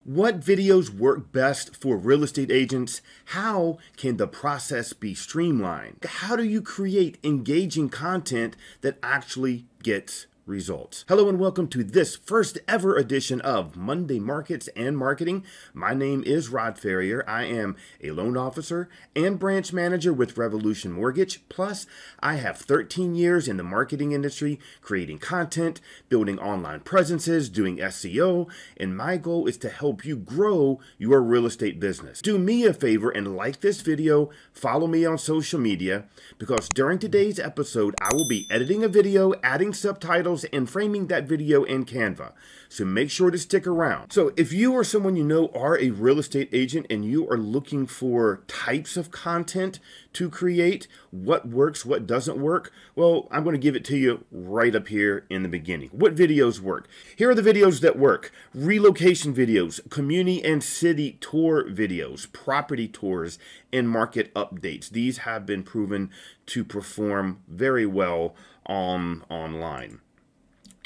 What videos work best for real estate agents? How can the process be streamlined? How do you create engaging content that actually gets results? Hello and welcome to this first ever edition of Monday Markets and Marketing. My name is Rod Ferrier. I am a loan officer and branch manager with Revolution Mortgage. Plus, I have 13 years in the marketing industry, creating content, building online presences, doing SEO, and my goal is to help you grow your real estate business. Do me a favor and like this video, follow me on social media, because during today's episode, I will be editing a video, adding subtitles, and framing that video in Canva. So make sure to stick around. So if you or someone you know are a real estate agent and you are looking for types of content to create, what works, what doesn't work, well, I'm going to give it to you right up here in the beginning. What videos work? Here are the videos that work. Relocation videos, community and city tour videos, property tours, and market updates. These have been proven to perform very well online.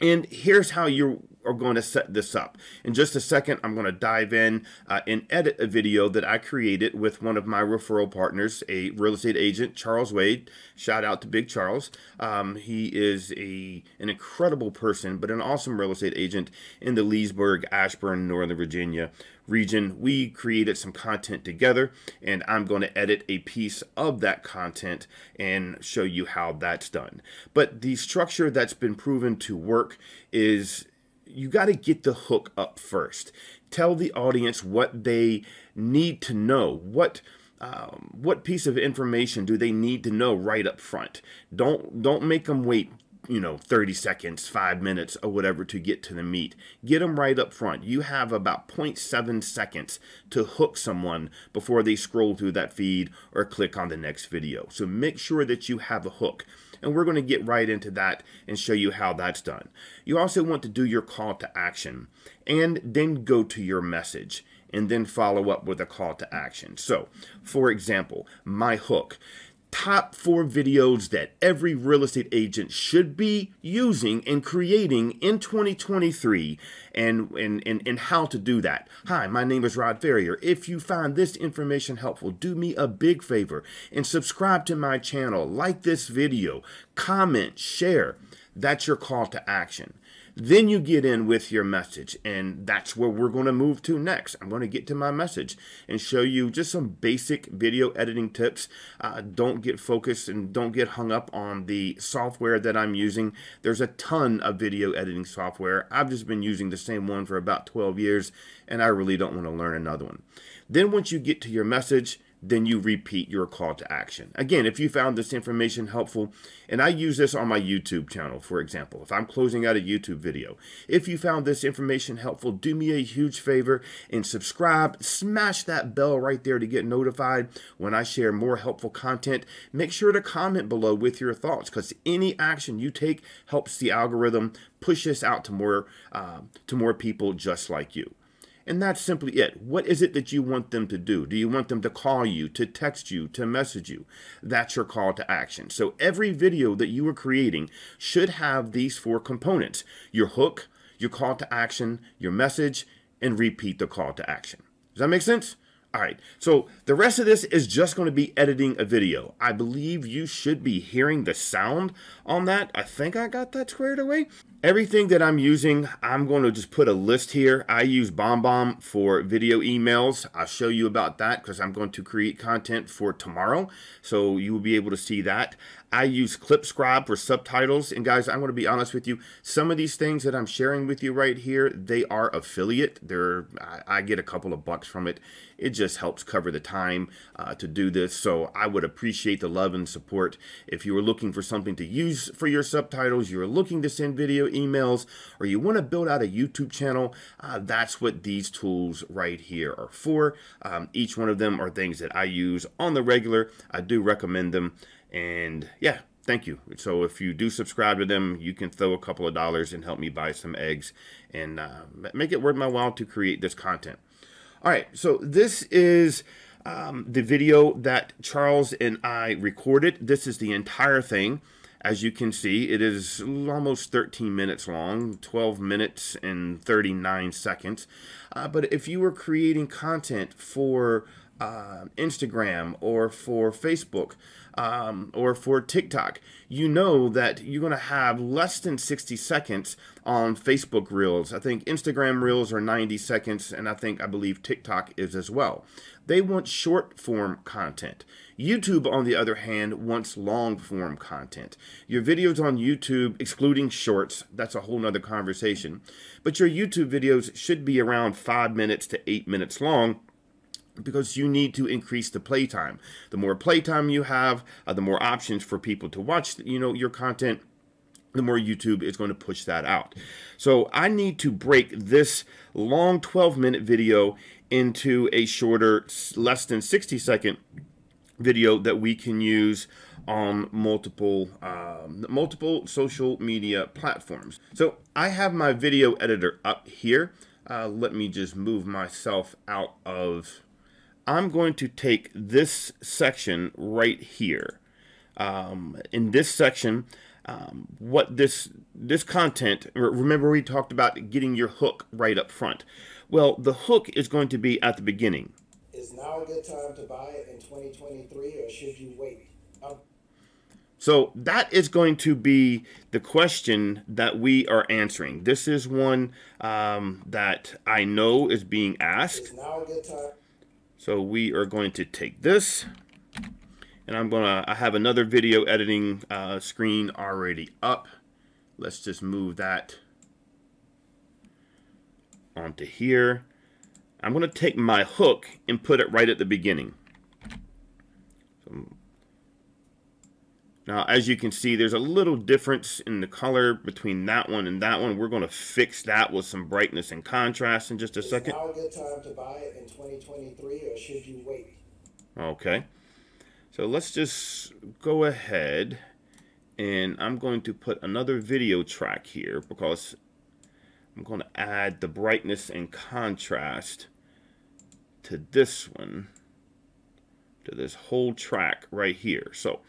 And here's how you are going to set this up. In just a second, I'm going to dive in and edit a video that I created with one of my referral partners, a real estate agent, Charles Wade. Shout out to Big Charles. He is an incredible person, but an awesome real estate agent in the Leesburg, Ashburn, Northern Virginia region. We created some content together, and I'm going to edit a piece of that content and show you how that's done. But the structure that's been proven to work is you got to get the hook up first. Tell the audience what they need to know. What piece of information do they need to know right up front? Don't make them wait 30 seconds, 5 minutes, or whatever to get to the meat. Get them right up front. You have about 0.7 seconds to hook someone before they scroll through that feed or click on the next video. So make sure that you have a hook. And we're going to get right into that and show you how that's done. You also want to do your call to action and then go to your message and then follow up with a call to action. So, for example, my hook. Top 4 videos that every real estate agent should be using and creating in 2023 and how to do that. Hi, my name is Rod Ferrier. If you find this information helpful, do me a big favor and subscribe to my channel, like this video, comment, share. That's your call to action. Then you get in with your message, and that's where we're going to move to next. I'm going to get to my message and show you just some basic video editing tips. Don't get focused and don't get hung up on the software that I'm using. There's a ton of video editing software. I've just been using the same one for about 12 years, and I really don't want to learn another one. Then once you get to your message, then you repeat your call to action. Again, if you found this information helpful, and I use this on my YouTube channel, for example, if I'm closing out a YouTube video, if you found this information helpful, do me a huge favor and subscribe, smash that bell right there to get notified when I share more helpful content. Make sure to comment below with your thoughts, because any action you take helps the algorithm push this out to more people just like you. And that's simply it. What is it that you want them to do? Do you want them to call you, to text you, to message you? That's your call to action. So every video that you are creating should have these 4 components: your hook, your call to action, your message, and repeat the call to action. Does that make sense? All right, so the rest of this is just going to be editing a video. I believe you should be hearing the sound on that. I think I got that squared away. Everything that I'm using, I'm going to just put a list here. I use BombBomb for video emails. I'll show you about that because I'm going to create content for tomorrow, so you will be able to see that. I use ClipScribe for subtitles, and guys, I'm going to be honest with you. Some of these things that I'm sharing with you right here, they are affiliate. I get a couple of bucks from it. It just helps cover the time to do this, so I would appreciate the love and support. If you are looking for something to use for your subtitles, you're looking to send video emails, or you want to build out a YouTube channel, that's what these tools right here are for. Each one of them are things that I use on the regular. I do recommend them, and yeah, thank you. So if you do subscribe to them, you can throw a couple of dollars and help me buy some eggs and make it worth my while to create this content. All right, so this is the video that Charles and I recorded. This is the entire thing. As you can see, it is almost 13 minutes long, 12 minutes and 39 seconds. But if you were creating content for Instagram or for Facebook or for TikTok, you know that you're going to have less than 60 seconds on Facebook Reels. I think Instagram Reels are 90 seconds, and I believe TikTok is as well. They want short form content. YouTube, on the other hand, wants long form content. Your videos on YouTube, excluding shorts, that's a whole nother conversation. But your YouTube videos should be around 5 minutes to 8 minutes long, because you need to increase the playtime. The more playtime you have, the more options for people to watch, your content, the more YouTube is going to push that out. So I need to break this long 12-minute video into a shorter, less than 60-second video that we can use on multiple social media platforms. So I have my video editor up here. Let me just move myself out of. I'm going to take this section right here. In this section, what this content, remember we talked about getting your hook right up front. Well, the hook is going to be at the beginning. Is now a good time to buy it in 2023, or should you wait? So that is going to be the question that we are answering. This is one that I know is being asked. Is now a good time? So we are going to take this, and I have another video editing screen already up. Let's just move that onto here. I'm going to take my hook and put it right at the beginning. So, now, as you can see, there's a little difference in the color between that one and that one. We're going to fix that with some brightness and contrast in just a second. Is now a good time to buy it in 2023, or should you wait? Okay. So let's just go ahead, and I'm going to put another video track here because I'm going to add the brightness and contrast to this one, to this whole track right here. So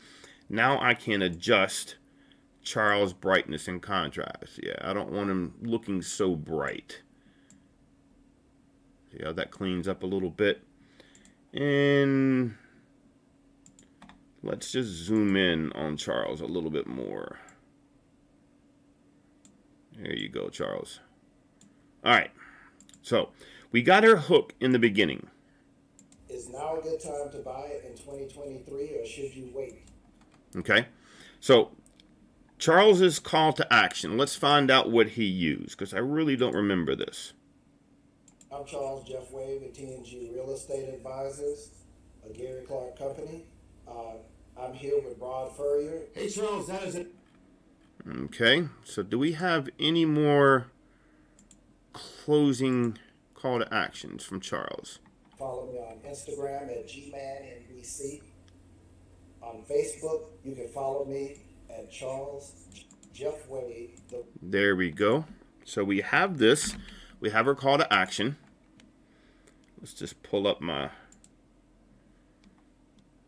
now I can adjust Charles' brightness and contrast. Yeah, I don't want him looking so bright. See how that cleans up a little bit. And let's just zoom in on Charles a little bit more. There you go, Charles. All right, so we got our hook in the beginning. Is now a good time to buy it in 2023, or should you wait? Okay, so Charles's call to action. Let's find out what he used, because I really don't remember this. I'm Charles Jeff Wade with T&G Real Estate Advisors, a Gary Clark company. I'm here with Rod Ferrier. Hey, Charles, that is it. Okay, so do we have any more closing call to actions from Charles? Follow me on Instagram at GmanNBC. On Facebook, you can follow me at Charles Jeff Wade. There we go. So we have this. We have our call to action. Let's just pull up my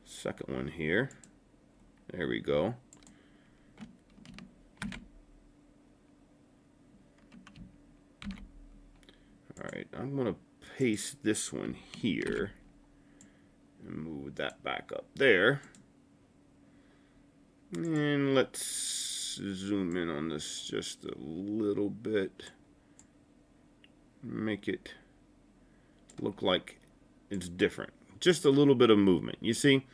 second one here. There we go. All right, I'm going to paste this one here and move that back up there. And let's zoom in on this just a little bit. Make it look like it's different. Just a little bit of movement. You see,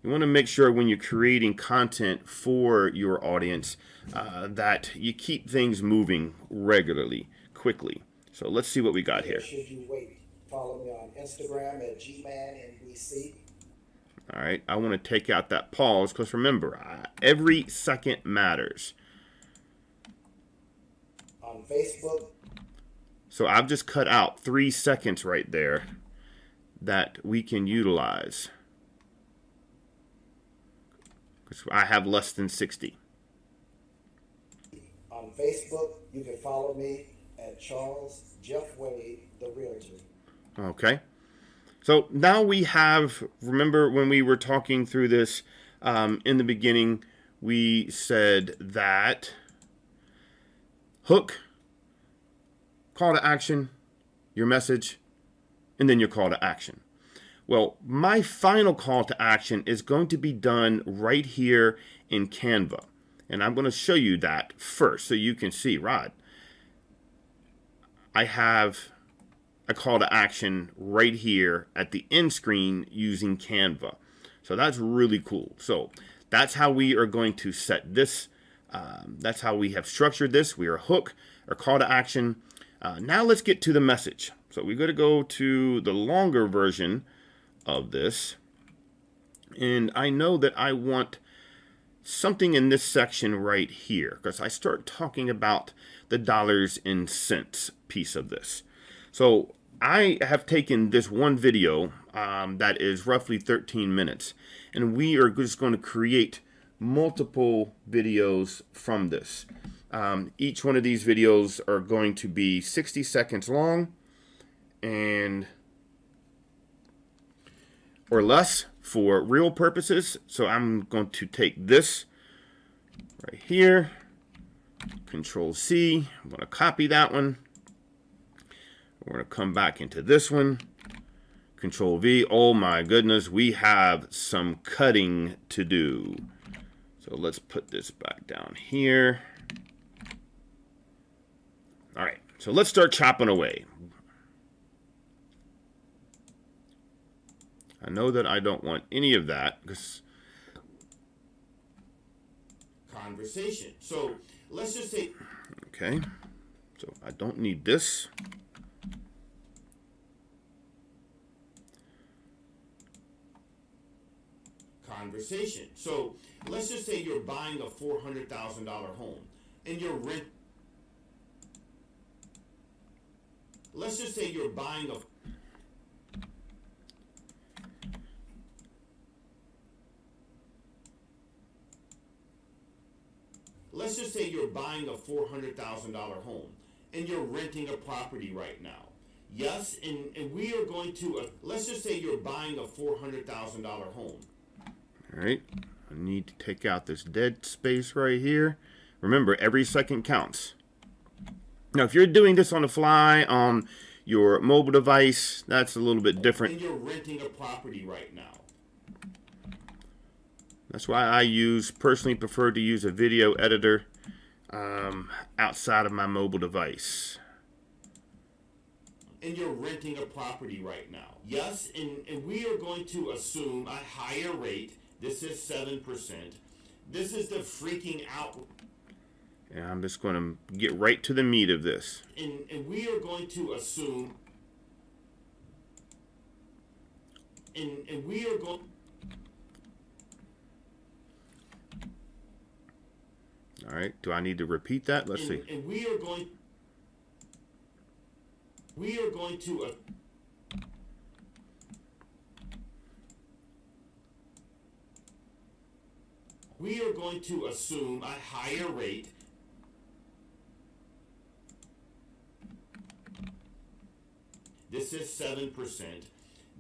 you want to make sure when you're creating content for your audience that you keep things moving regularly, quickly. So let's see what we got here. Should you wait? Follow me on Instagram at GmanNBC. All right, I want to take out that pause because remember, every second matters. On Facebook. So I've just cut out 3 seconds right there that we can utilize. Because I have less than 60. On Facebook, you can follow me at Charles Jeff Wade, the Realtor. Okay. So now we have, remember when we were talking through this in the beginning, we said that hook, call to action, your message, and then your call to action. Well, my final call to action is going to be done right here in Canva. And I'm going to show you that first so you can see, Rod, I have a call to action right here at the end screen using Canva. So that's really cool. So that's how we are going to set this. That's how we have structured this. We are hook or call to action. Now let's get to the message. So we're going to go to the longer version of this. And I know that I want something in this section right here because I start talking about the dollars and cents piece of this. So I have taken this one video that is roughly 13 minutes, and we are just going to create multiple videos from this. Each one of these videos are going to be 60 seconds long and or less for real purposes. So I'm going to take this right here, Control C, I'm going to copy that one. We're going to come back into this one, Control V. Oh my goodness, we have some cutting to do. So let's put this back down here. All right, so let's start chopping away. I know that I don't want any of that because conversation. So let's just say, okay, so I don't need this. Conversation. So let's just say you're buying a $400,000 home and you're rent. Let's just say you're buying a. Let's just say you're buying a $400,000 home and you're renting a property right now. Yes, and we are going to, let's just say you're buying a $400,000 home. All right, I need to take out this dead space right here. Remember, every second counts. Now, if you're doing this on the fly on your mobile device, that's a little bit different. And you're renting a property right now. That's why I personally prefer to use a video editor outside of my mobile device. And you're renting a property right now. Yes, and we are going to assume a higher rate. This is 7%. This is the freaking out. And I'm just going to get right to the meat of this. And we are going to assume. And we are going. All right. Do I need to repeat that? Let's see. And we are going. We are going to. We are going to assume a higher rate. This is 7%.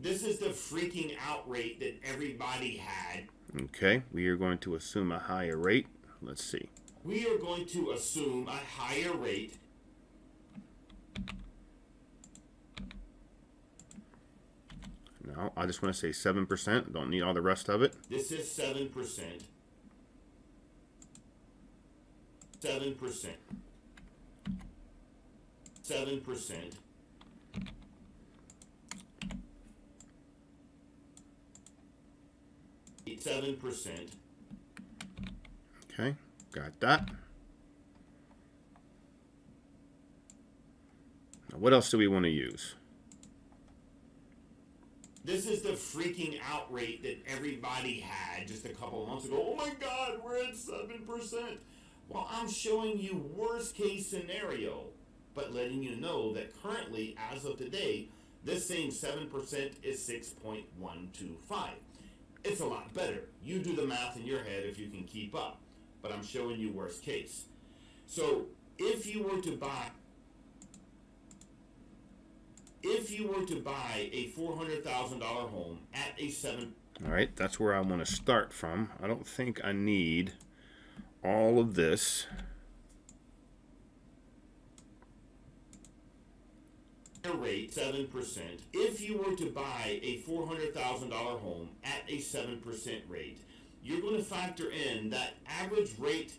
This is the freaking out rate that everybody had. Okay, we are going to assume a higher rate. Let's see. We are going to assume a higher rate. No, I just want to say 7%. Don't need all the rest of it. This is 7%. 7%. 7%. 7%. Okay, got that. Now, what else do we want to use? This is the freaking out rate that everybody had just a couple of months ago. Oh my God, we're at 7%. Well, I'm showing you worst case scenario, but letting you know that currently, as of today, this same 7% is 6.125. It's a lot better. You do the math in your head if you can keep up, but I'm showing you worst case. So if you were to buy a $400,000 home at a 7%. All right, that's where I want to start from. I don't think I need all of this. Rate 7%. If you were to buy a $400,000 home at a 7% rate, you're going to factor in that average rate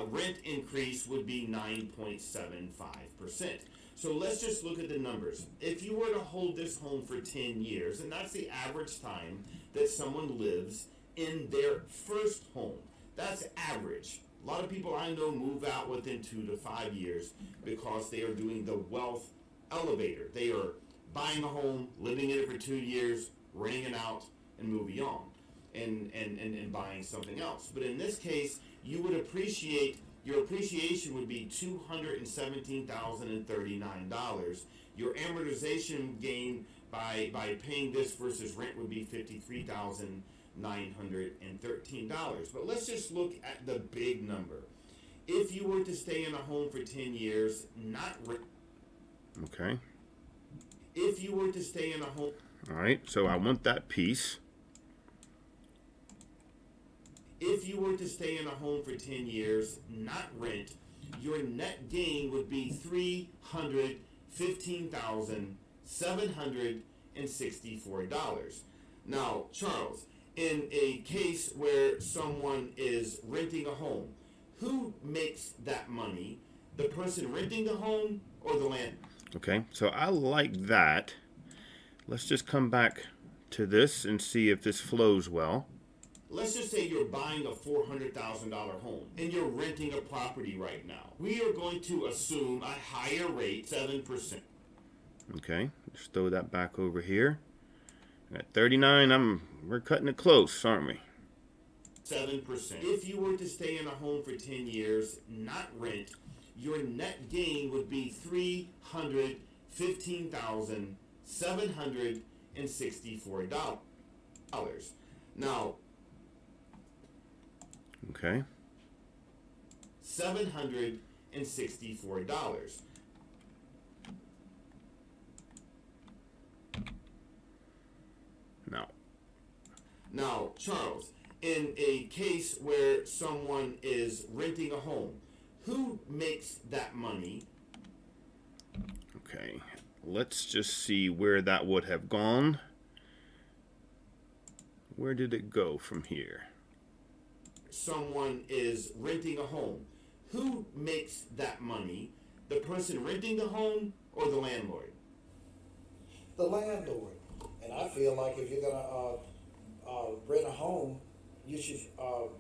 rent increase would be 9.75%. So let's just look at the numbers. If you were to hold this home for 10 years, and that's the average time that someone lives in their first home, that's average. A lot of people I know move out within 2 to 5 years because they are doing the wealth elevator. They are buying a home, living in it for 2 years, renting it out, and moving on, and buying something else. But in this case, you would appreciate, your appreciation would be $217,039. Your amortization gain by paying this versus rent would be $53,913. But let's just look at the big number. If you were to stay in a home for 10 years, not rent. Okay. If you were to stay in a home. All right, so I want that piece. If you were to stay in a home for 10 years, not rent, your net gain would be $315,764. Now, Charles, in a case where someone is renting a home, who makes that money? The person renting the home or the landlord? Okay, so I like that. Let's just come back to this and see if this flows well. Let's just say you're buying a $400,000 home and you're renting a property right now. We are going to assume a higher rate, 7%. Okay, let's throw that back over here. At 39, we're cutting it close, aren't we? 7%. If you were to stay in a home for 10 years, not rent, your net gain would be $315,764. Now, okay. $764. Now, Charles, in a case where someone is renting a home, who makes that money? Okay, let's just see where that would have gone. Where did it go from here? Someone is renting a home. Who makes that money? The person renting the home or the landlord? The landlord. And I feel like if you're going to rent a home, you should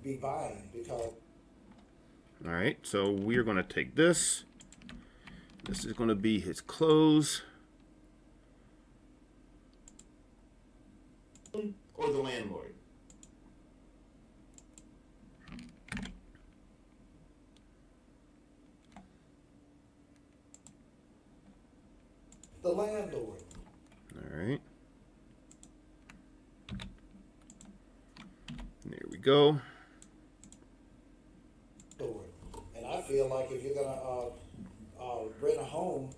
be buying because... All right, so we're going to take this. This is going to be his close. Or the landlord? The landlord. All right. There we go. And I feel like if you're going to rent a home,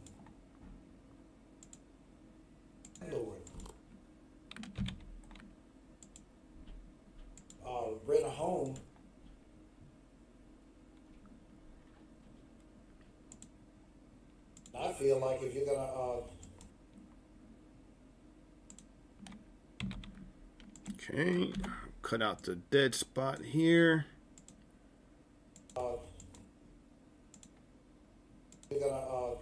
rent a home, I feel like if you're going to Okay, cut out the dead spot here. you're going to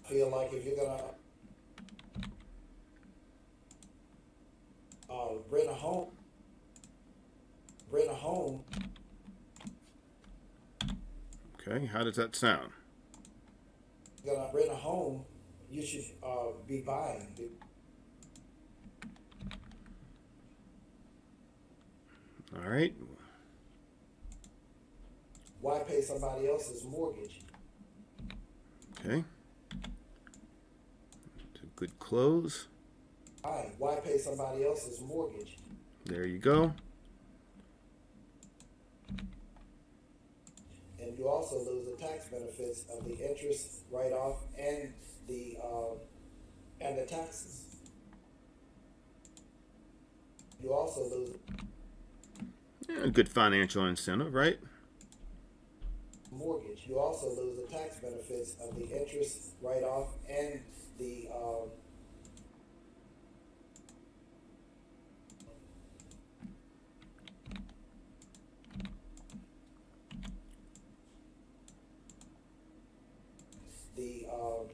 feel like if you're going to rent a home. Okay, how does that sound? You're going to rent a home, you should be buying. All right. Why pay somebody else's mortgage? Okay. It's a good close. Why pay somebody else's mortgage? There you go. And you also lose the tax benefits of the interest write-off and the taxes. You also lose. Yeah, a good financial incentive, right? Mortgage. You also lose the tax benefits of the interest write-off and the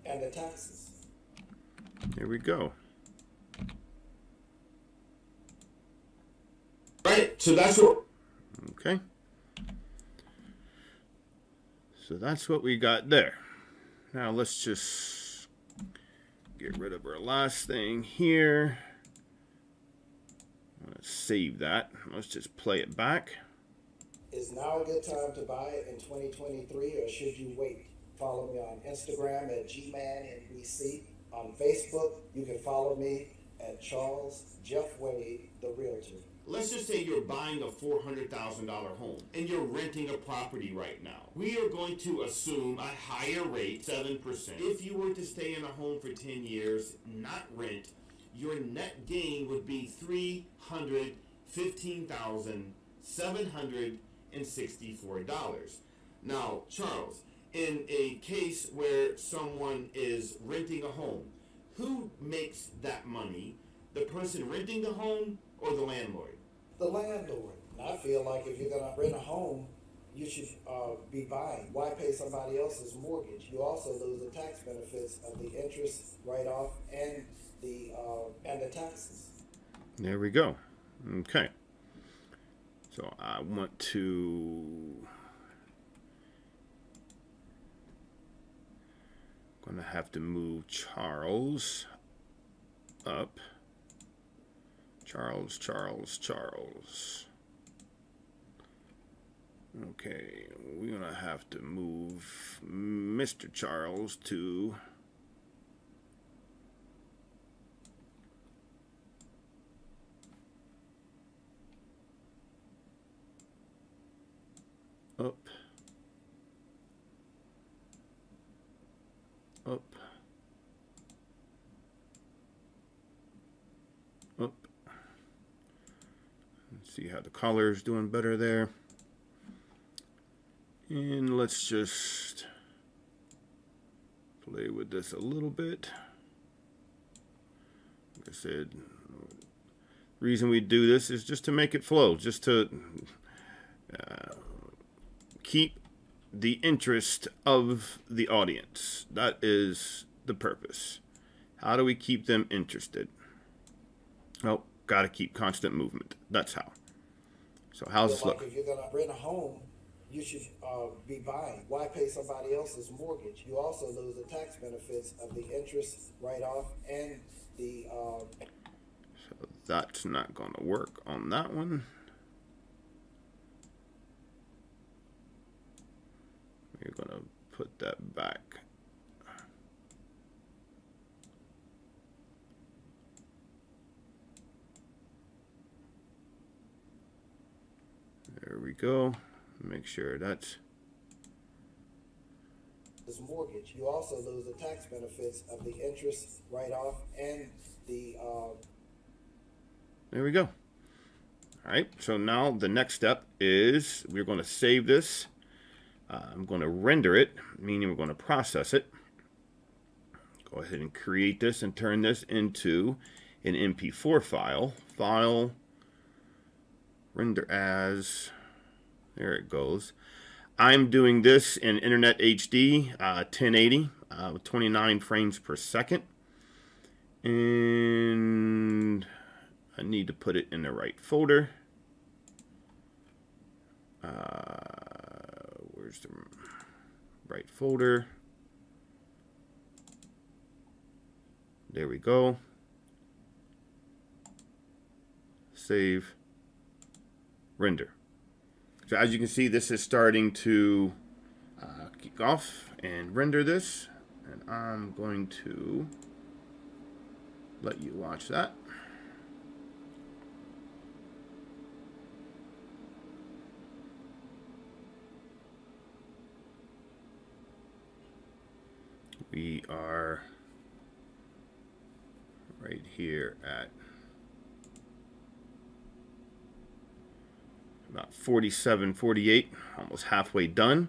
and the taxes. There we go. Right. So that's what. Okay. So that's what we got there. Now let's just get rid of our last thing here. I'm going to save that. Let's just play it back. Is now a good time to buy in 2023, or should you wait? Follow me on Instagram at GManNBC. On Facebook, you can follow me at Charles Jeff Wade, the Realtor. Let's just say you're buying a $400,000 home and you're renting a property right now. We are going to assume a higher rate, 7%. If you were to stay in a home for 10 years, not rent, your net gain would be $315,764. Now, Charles, in a case where someone is renting a home, who makes that money? The person renting the home or the landlord? The landlord. And I feel like if you're going to rent a home, you should be buying. Why pay somebody else's mortgage? You also lose the tax benefits of the interest write-off and the taxes. There we go. Okay. So I want to... going to have to move Charles up. Charles. Okay, we're going to have to move Mr. Charles to up. See how the color is doing better there. And let's just play with this a little bit. Like I said, the reason we do this is just to make it flow, just to keep the interest of the audience. That is the purpose. How do we keep them interested? Well, got to keep constant movement. That's how. So how's this look? If you're going to rent a home, you should be buying. Why pay somebody else's mortgage? You also lose the tax benefits of the interest write-off and the... So that's not going to work on that one. We're going to put that back. There we go. Make sure that's this mortgage. You also lose the tax benefits of the interest write-off and the there we go. All right, so now the next step is we're going to save this. I'm going to render it, meaning we're going to process it. Go ahead and create this and turn this into an MP4 file. File, render as, there it goes. I'm doing this in Internet HD 1080 with 29 frames per second. And I need to put it in the right folder. Where's the right folder? There we go. Save. Render. So as you can see, this is starting to kick off and render this. And I'm going to let you watch that. We are right here at about 47, 48, almost halfway done.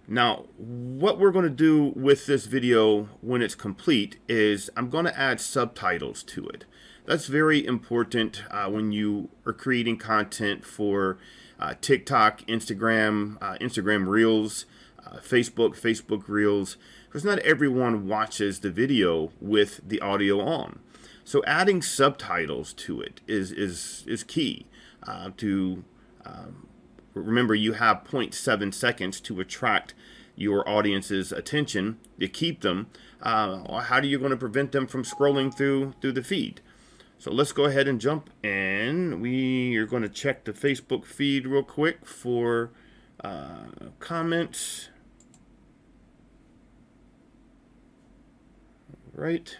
Now, what we're going to do with this video when it's complete is I'm going to add subtitles to it. That's very important when you are creating content for TikTok, Instagram, Instagram Reels, Facebook Reels, because not everyone watches the video with the audio on. So adding subtitles to it is key to remember, you have 0.7 seconds to attract your audience's attention, to keep them. How are you going to prevent them from scrolling through the feed? So let's go ahead and jump in. We are going to check the Facebook feed real quick for comments. Right.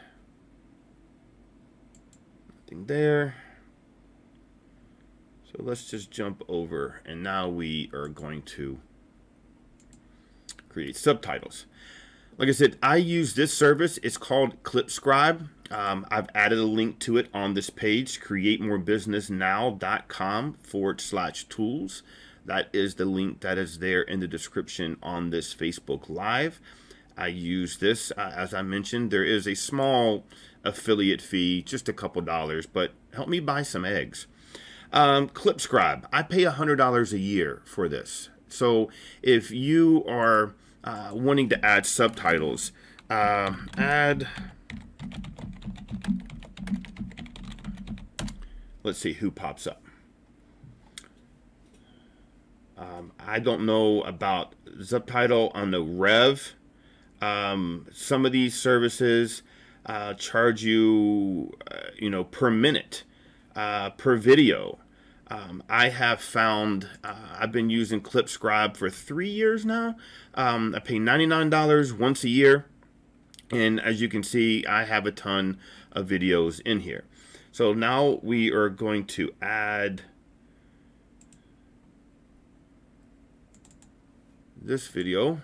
Nothing there. So let's just jump over, and now we are going to create subtitles. Like I said, I use this service. It's called ClipScribe. I've added a link to it on this page, createmorebusinessnow.com/tools. That is the link that is there in the description on this Facebook Live. I use this, as I mentioned, there is a small affiliate fee, just a couple dollars, but help me buy some eggs. ClipScribe, I pay $100 a year for this. So if you are wanting to add subtitles, let's see who pops up. I don't know about subtitle on the Rev. Some of these services charge you, per minute, per video. I have found, I've been using ClipScribe for 3 years now. I pay $99 once a year. And as you can see, I have a ton of videos in here. So now we are going to add this video,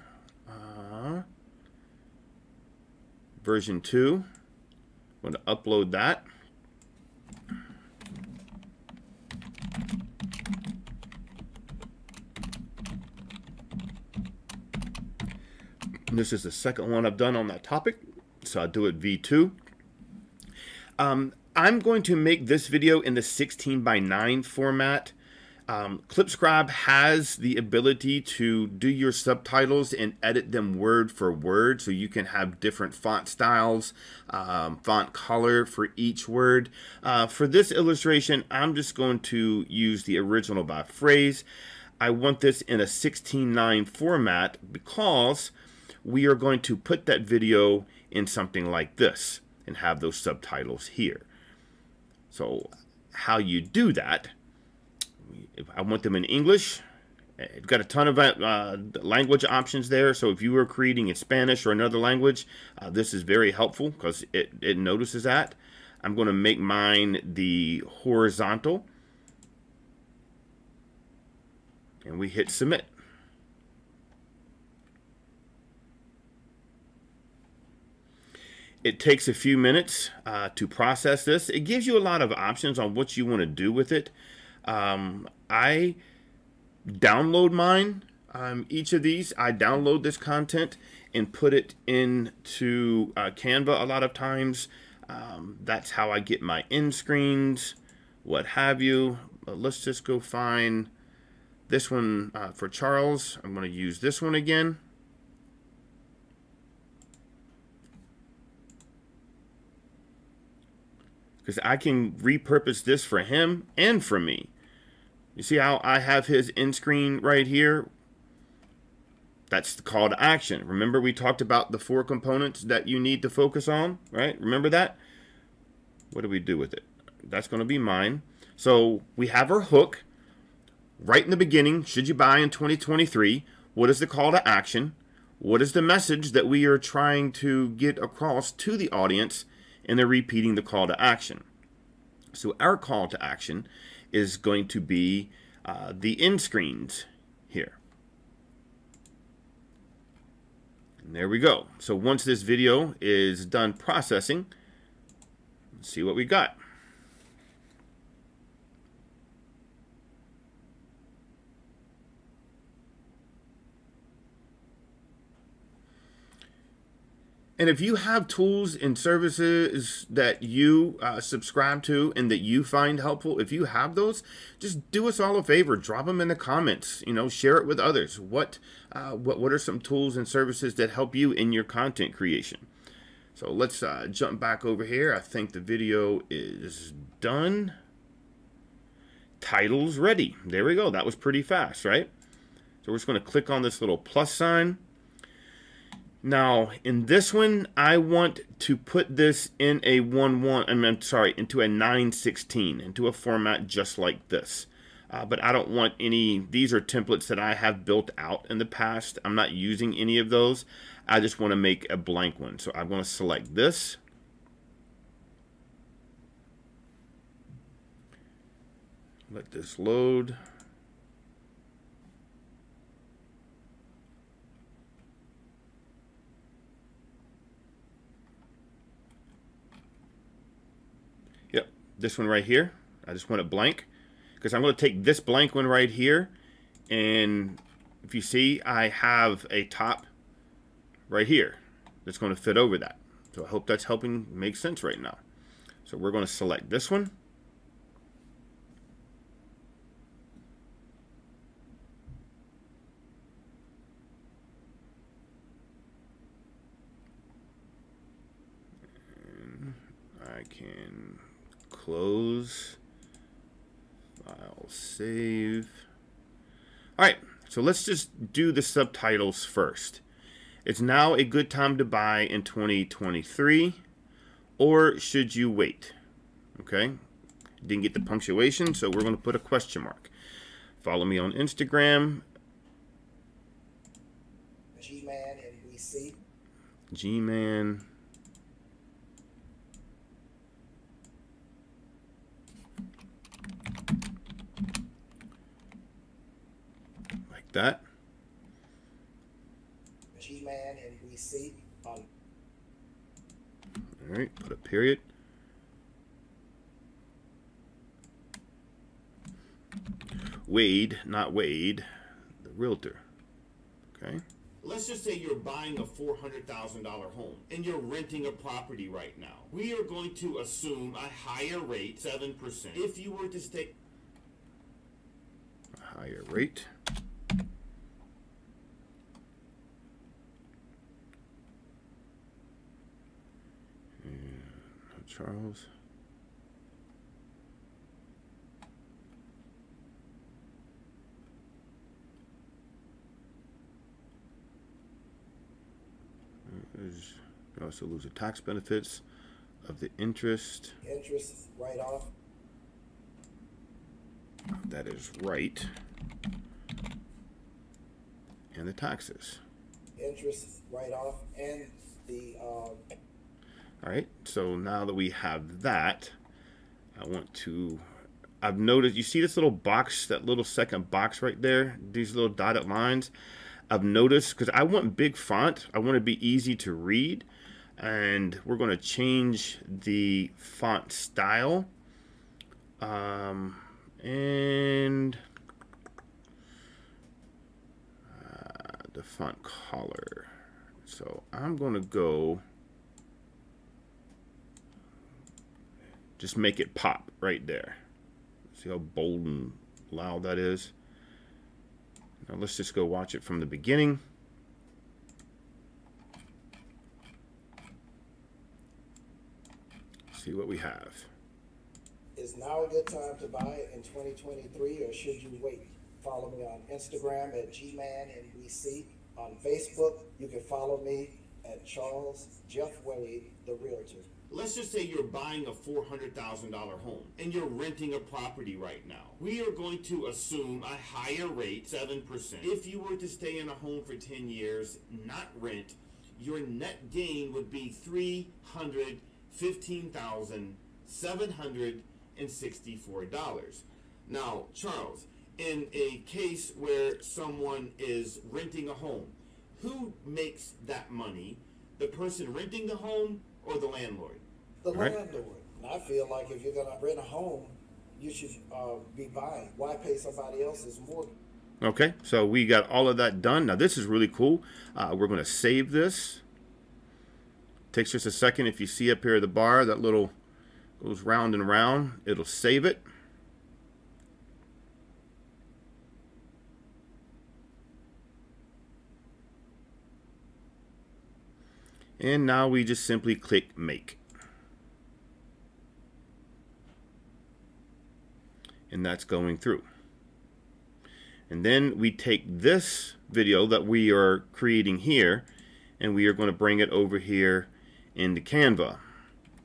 version 2. I'm going to upload that. This is the second one I've done on that topic, so I'll do it V2. I'm going to make this video in the 16:9 format. ClipScribe has the ability to do your subtitles and edit them word for word, so you can have different font styles, font color for each word. For this illustration, I'm just going to use the original by phrase. I want this in a 16:9 format because we are going to put that video in something like this and have those subtitles here. So how you do that, I want them in English. It's got a ton of language options there. So if you were creating in Spanish or another language, this is very helpful because it notices that. I'm going to make mine the horizontal. And we hit submit. It takes a few minutes to process this. It gives you a lot of options on what you want to do with it. I download mine. Each of these, I download this content and put it into Canva a lot of times. That's how I get my end screens, what have you. But let's just go find this one for Charles. I'm going to use this one again. Because I can repurpose this for him and for me. You see how I have his end screen right here? That's the call to action. Remember we talked about the 4 components that you need to focus on, right? Remember that? What do we do with it? That's going to be mine. So we have our hook right in the beginning. Should you buy in 2023? What is the call to action? What is the message that we are trying to get across to the audience? And they're repeating the call to action. So our call to action is going to be the end screens here. And there we go. So once this video is done processing, let's see what we got. And if you have tools and services that you subscribe to and that you find helpful, if you have those, just do us all a favor. Drop them in the comments. You know, share it with others. What are some tools and services that help you in your content creation? So let's jump back over here. I think the video is done. Titles ready. There we go. That was pretty fast, right? So we're just going to click on this little plus sign. Now, in this one, I want to put this in a into a 916, into a format just like this. But I don't want any, these are templates that I have built out in the past. I'm not using any of those. I just want to make a blank one. So I'm going to select this. Let this load. Yep, this one right here. I just want it blank because I'm going to take this blank one right here, and if you see, I have a top right here that's going to fit over that. So I hope that's helping make sense right now. So we're going to select this one. I can close, file, save. All right, so let's just do the subtitles first. It's now a good time to buy in 2023, or should you wait? Okay, didn't get the punctuation, so we're going to put a question mark. Follow me on Instagram. G-Man NBC. G-Man. That. G-Man NBC. All right, put a period. Wade, not Wade, the realtor. Okay. Let's just say you're buying a $400,000 home and you're renting a property right now. We are going to assume a higher rate, 7%. If you were to stay a higher rate. Charles. You also lose the tax benefits of the interest. Interest write-off. That is right. And the taxes. Interest write-off and the all right, so now that we have that, I've noticed, you see this little box, that little second box right there, these little dotted lines. I've noticed, because I want big font, I want it to be easy to read, and we're going to change the font style, and the font color. So I'm going to go, just make it pop right there. See how bold and loud that is? Now let's just go watch it from the beginning. See what we have. Is now a good time to buy in 2023, or should you wait? Follow me on Instagram at GManNBC. On Facebook, you can follow me at Charles Jeff Wade, the Realtor. Let's just say you're buying a $400,000 home and you're renting a property right now. We are going to assume a higher rate, 7%. If you were to stay in a home for 10 years, not rent, your net gain would be $315,764. Now, Charles, in a case where someone is renting a home, who makes that money? The person renting the home or the landlord? The landlord. And I feel like if you're going to rent a home, you should be buying. Why pay somebody else's mortgage? Okay, so we got all of that done. Now this is really cool. We're going to save this. Takes just a second. If you see up here at the bar, that little goes round and round. It'll save it. And now we just simply click make. And that's going through. And then we take this video that we are creating here, and we are going to bring it over here into Canva.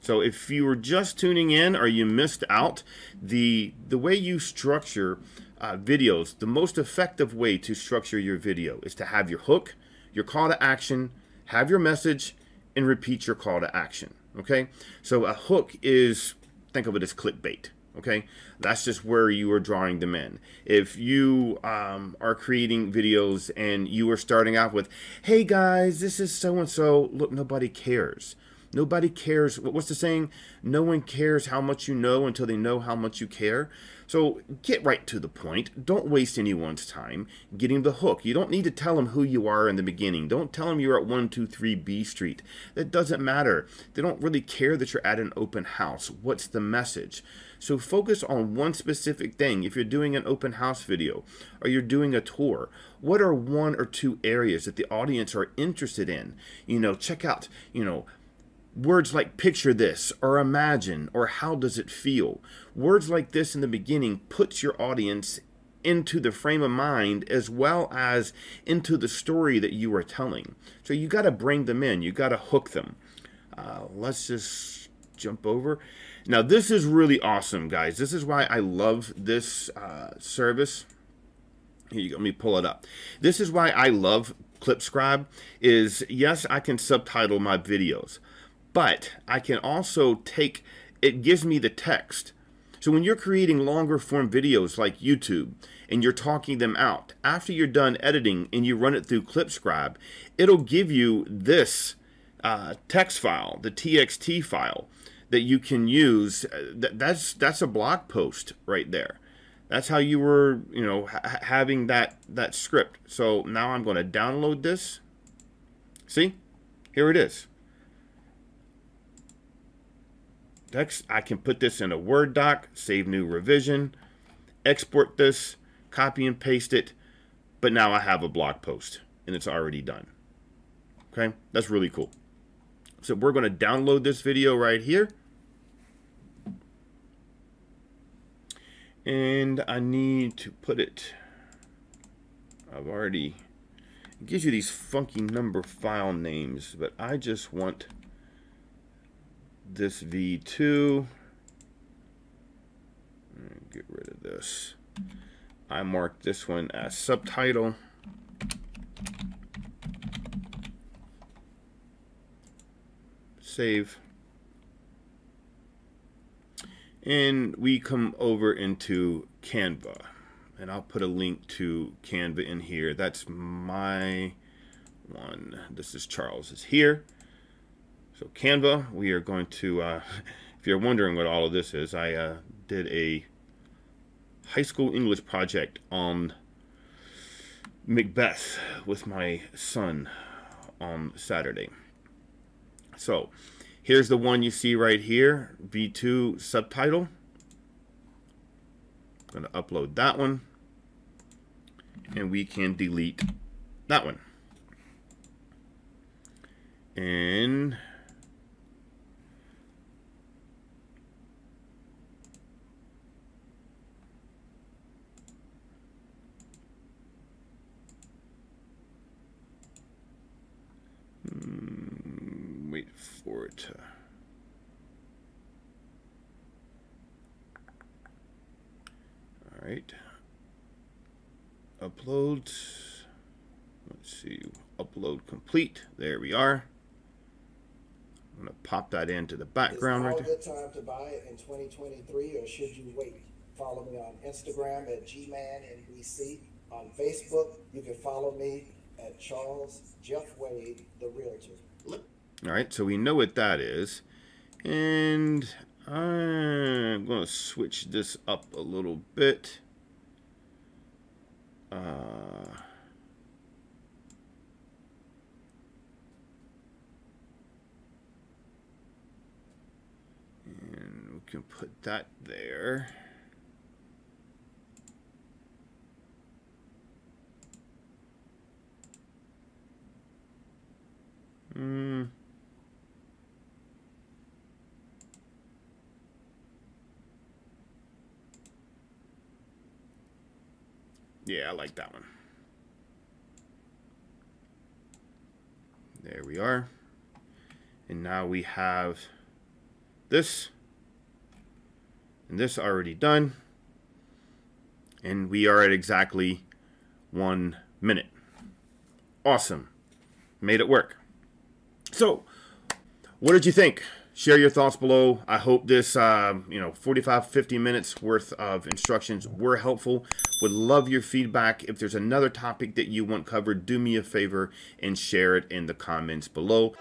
So if you were just tuning in or you missed out, the way you structure videos, the most effective way to structure your video is to have your hook, your call to action, have your message, and repeat your call to action. Okay, so a hook is, think of it as clickbait. Okay, that's just where you are drawing them in. If you are creating videos and you are starting out with, hey guys, this is so and so, look, nobody cares. Nobody cares. What's the saying? No one cares how much you know until they know how much you care. So get right to the point. Don't waste anyone's time getting the hook. You don't need to tell them who you are in the beginning. Don't tell them you're at 123 B Street. That doesn't matter. They don't really care that you're at an open house. What's the message? So focus on one specific thing. If you're doing an open house video or you're doing a tour, what are one or two areas that the audience are interested in? Check out, words like picture this or imagine or how does it feel. Words like this in the beginning puts your audience into the frame of mind as well as into the story that you are telling. So you got to bring them in. You got to hook them. Let's just jump over. Now this is really awesome, guys. This is why I love this service. Here you go. Let me pull it up. This is why I love ClipScribe. Is yes, I can subtitle my videos, but I can also it gives me the text. So when you're creating longer form videos like YouTube and you're talking them out, after you're done editing and you run it through ClipScribe, it'll give you this text file, the TXT file that you can use. That's a blog post right there. That's how you were, having that script. So now I'm going to download this. See, here it is. Text. I can put this in a Word doc, save new revision, export this, copy and paste it, but now I have a blog post and it's already done. Okay, that's really cool. So we're going to download this video right here. And I need to put it, it gives you these funky number file names, but I just want this V2. Get rid of this. I marked this one as subtitle. Save. And we come over into Canva. And I'll put a link to Canva in here. That's my one. This is Charles's here. So Canva, we are going to, if you're wondering what all of this is, I did a high school English project on Macbeth with my son on Saturday. So here's the one you see right here, V2 subtitle. I'm going to upload that one. And we can delete that one. And wait for it to... All right. Upload. Let's see. Upload complete. There we are. I'm going to pop that into the background right there. Is now a good time to buy it in 2023, or should you wait? Follow me on Instagram at GManNBC. On Facebook, you can follow me at Charles Jeff Wade, the Realtor. All right, so we know what that is. And I'm going to switch this up a little bit. can put that there. Yeah, I like that one. There we are. And now we have this and this already done. And we are at exactly 1 minute. Awesome. Made it work. So, what did you think? Share your thoughts below. I hope this, 45, 50 minutes worth of instructions were helpful. Would love your feedback. If there's another topic that you want covered, do me a favor and share it in the comments below.